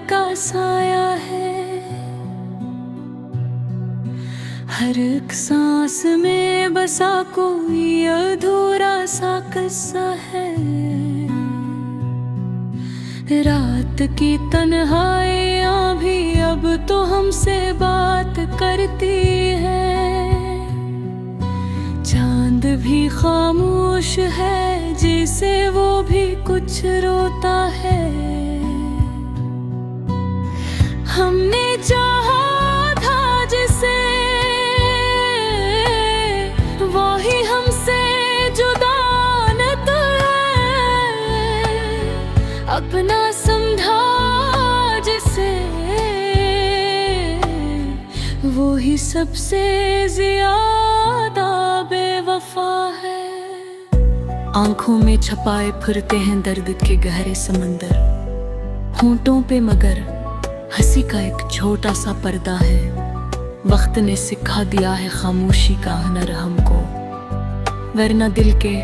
का साया है। हर एक सांस में बसा कोई अधूरा सा किस्सा है। रात की तन्हाइयाँ भी अब तो हमसे बात करती है। चांद भी खामोश है, जिसे वो भी कुछ रोता है। हमने चाहा था जिसे, वो ही हमसे जुदा न तो है। अपना समझा जिसे, वो ही सबसे ज्यादा बेवफा है। आंखों में छपाए फिरते हैं दर्द के गहरे समंदर। होंठों पे मगर हंसी का एक छोटा सा पर्दा है। वक्त ने सिखा दिया है खामोशी का हुनर हमको, वरना दिल के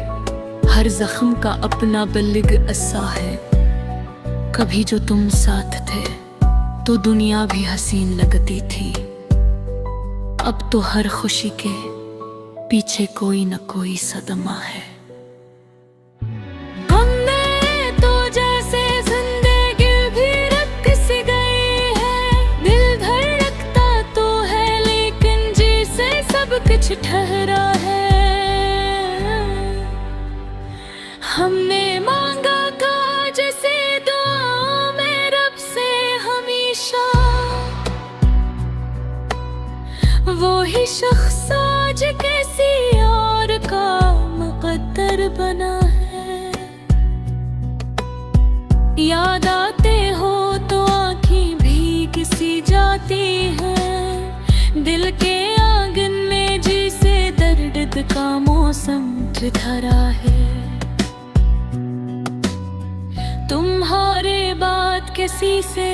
हर जख्म का अपना बलिग अस्सा है। कभी जो तुम साथ थे तो दुनिया भी हसीन लगती थी। अब तो हर खुशी के पीछे कोई न कोई सदमा है। हमने तो जैसे जिंदगी भी रख सी गई है। दिल धड़कता तो है लेकिन जी से सब कुछ ठहरा है। हमने मांगा था जैसे दुआ में रब से हमेशा, वो ही शख्स आज किसी और का मुकद्दर बना है। याद आते हो तो आँखें भीग सी जाती हैं। दिल के आंगन में जिसे दर्द का मौसम ठहरा है। तुम्हारे बाद किसी से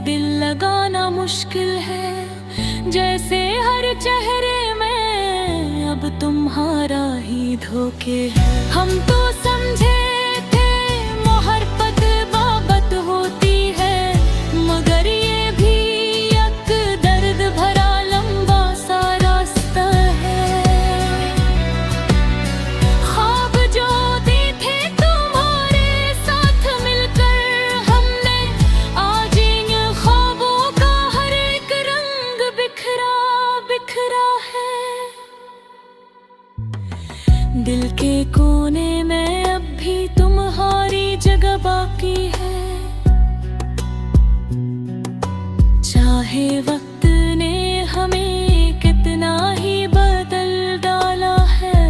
दिल लगाना मुश्किल है। जैसे हर चेहरे में अब तुम्हारा ही धोखे है। हम तो समझे थे मोहब्बत बाबत होती है, मगर ये भी एक दर्द भरा लंबा सा रास्ता है। ख्वाब जो दी थे तुम्हारे साथ मिलकर हमने, आज इन ख्वाबों का हर एक रंग बिखरा बिखरा है। दिल के कोने में अब भी तुम्हारी जगह बाकी है। चाहे वक्त ने हमें कितना ही बदल डाला है।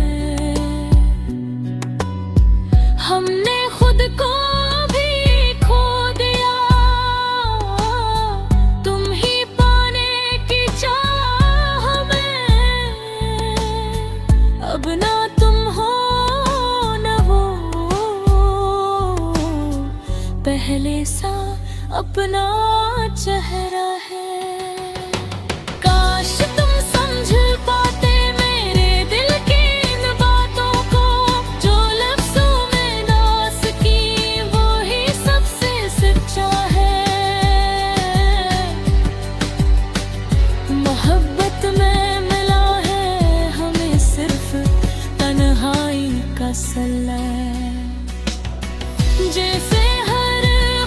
हमने खुद को भी खो दिया, तुम ही पाने की चाह में। अब ना तुम हो न वो पहले सा अपना चेहरा है। काश तुम समझ पाते मेरे दिल की इन बातों को, जो लफ्जों में दास की वो ही सबसे सच्चा है। मोहब्बत में मिला है हमें सिर्फ तन्हाई का सल्ला। जैसे हर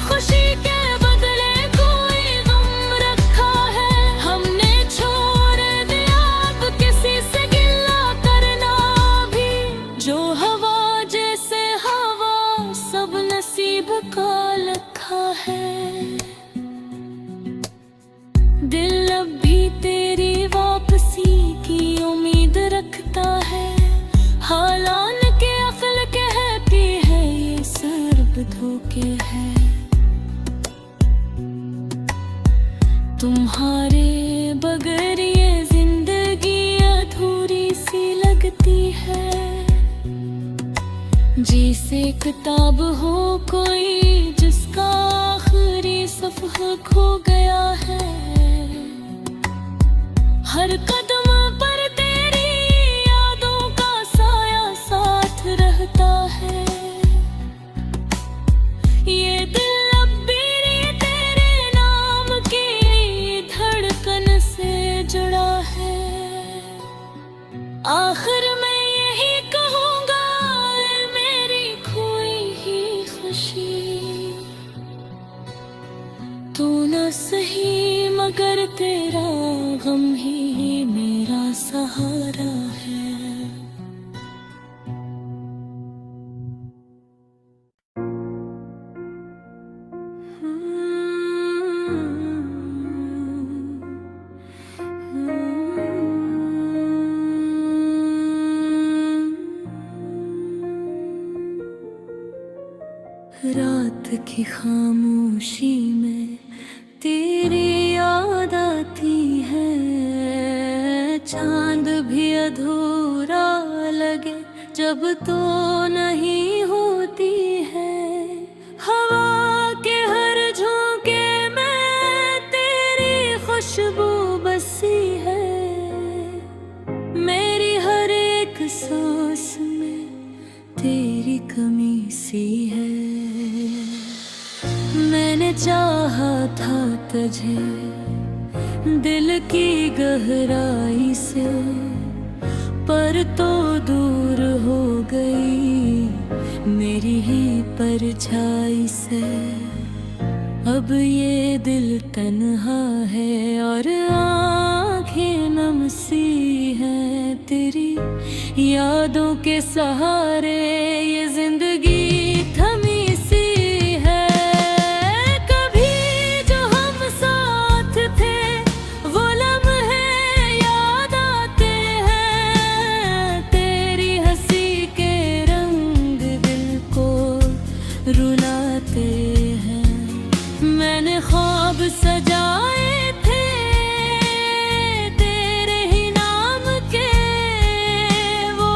खुशी के बदले कोई गम रखा है। हमने छोड़ दिया अब किसी से गिला करना भी। जो हवा जैसे हवा सब नसीब का लिखा है। दिल अब भी तेरी वापसी की उम्मीद रखता है। हालान के अक्ल कहती है ये सर्ब धोखे है। तुम्हारे बगैर ये जिंदगी अधूरी सी लगती है। जैसे किताब हो कोई जिसका आखिरी सफ़हा खो गया है। हर कदम पर तेरी यादों का साया साथ रहता है। ये दिल अब भी तेरे नाम तो न सही मगर तेरा गम ही मेरा सहारा है। रात की खामोशी में तेरी याद आती है, चांद भी अधूरा लगे जब तो नहीं होती है। हवा के हर झोंके में तेरी खुशबू बसी है, मेरी हर एक सांस में तेरी कमी सी है। मैंने चाहा था तुझे दिल की गहराई से, पर तो दूर हो गई मेरी ही परछाई से। अब ये दिल तन्हा है और आँखें नम सी हैं तेरी यादों के सहारे। ये जिंदगी थमी सी है, कभी जो हम साथ थे वो लम्हे याद आते हैं। तेरी हंसी के रंग दिल को रुलाते हैं। मैंने ख्वाब सजाए थे तेरे ही नाम के, वो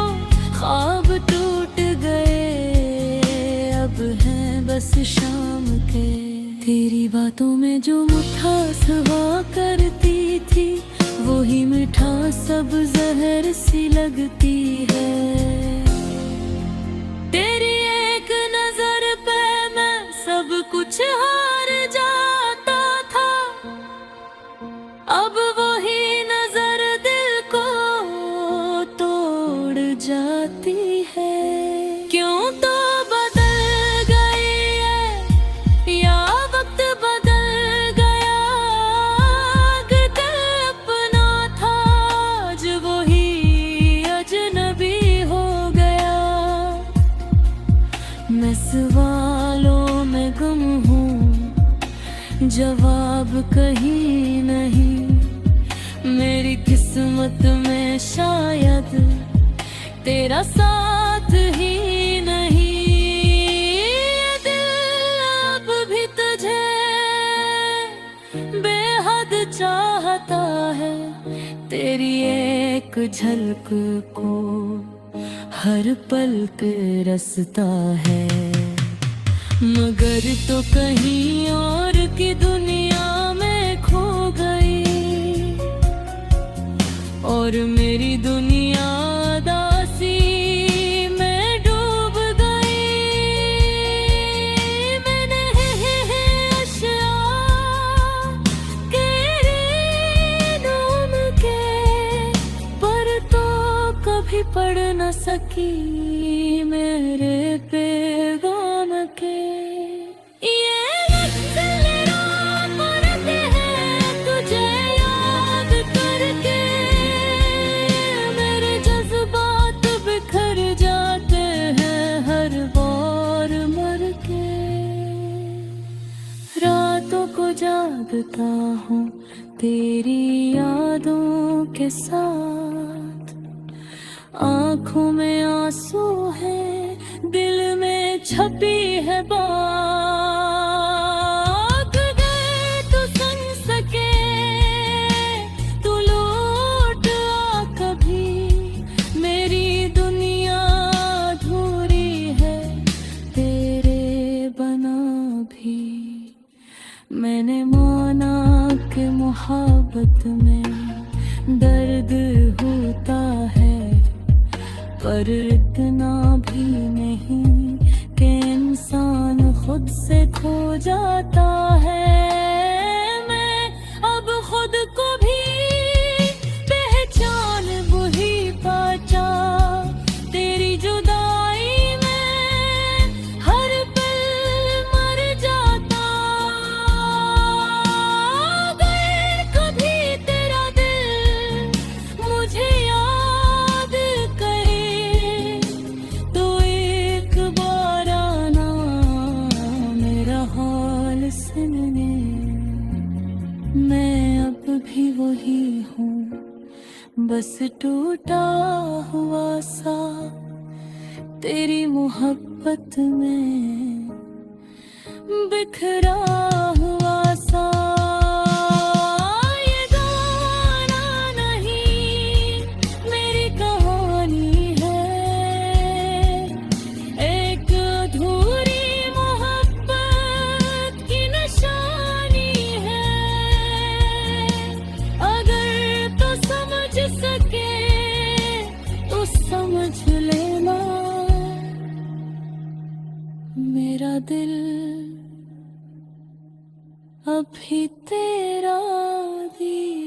ख्वाब टूट गए अब हैं बस शाम के। तेरी बातों में जो मिठास हुआ करती थी वही मिठास सब जहर सी लगती है। तेरी एक नजर पे मैं सब कुछ हार जाता था, अब वही नजर दिल को तोड़ जाती है। क्यों तो बदल गई है या वक्त बदल गया, अगर अपना था आज वही अजनबी हो गया। मैं सवालों में गुम हूँ जवाब कहीं नहीं, मेरी किस्मत में शायद तेरा साथ ही नहीं। ये दिल अब भी तुझे बेहद चाहता है, तेरी एक झलक को हर पल तरसता है। मगर तो कहीं और की दुनिया में खो गई और मेरी दुनिया दासी में डूब गई। मैंने अश्या तेरे नाम के, पर तो कभी पढ़ न सकी मेरे पैगाम के। जागता हूँ तेरी यादों के साथ, आँखों में आंसू है दिल में छपी है बात। अगर तू सुन सके तू लौट आ कभी, मेरी दुनिया अधूरी है तेरे बना भी। मैंने माना कि मोहब्बत में दर्द होता है, पर इतना भी नहीं कि इंसान खुद से खो जाता है। मैं अब खुद को भी पहचान वही पाचा, तेरी जुदाई में हर पल मर जाता। बस टूटा हुआ सा तेरी मोहब्बत में बिखरा हुआ सा। ये गाना नहीं मेरी कहानी है, एक अधूरी मोहब्बत की निशानी है। अगर तो समझ सके तो समझ लेना, मेरा दिल अभी तेरा दिया।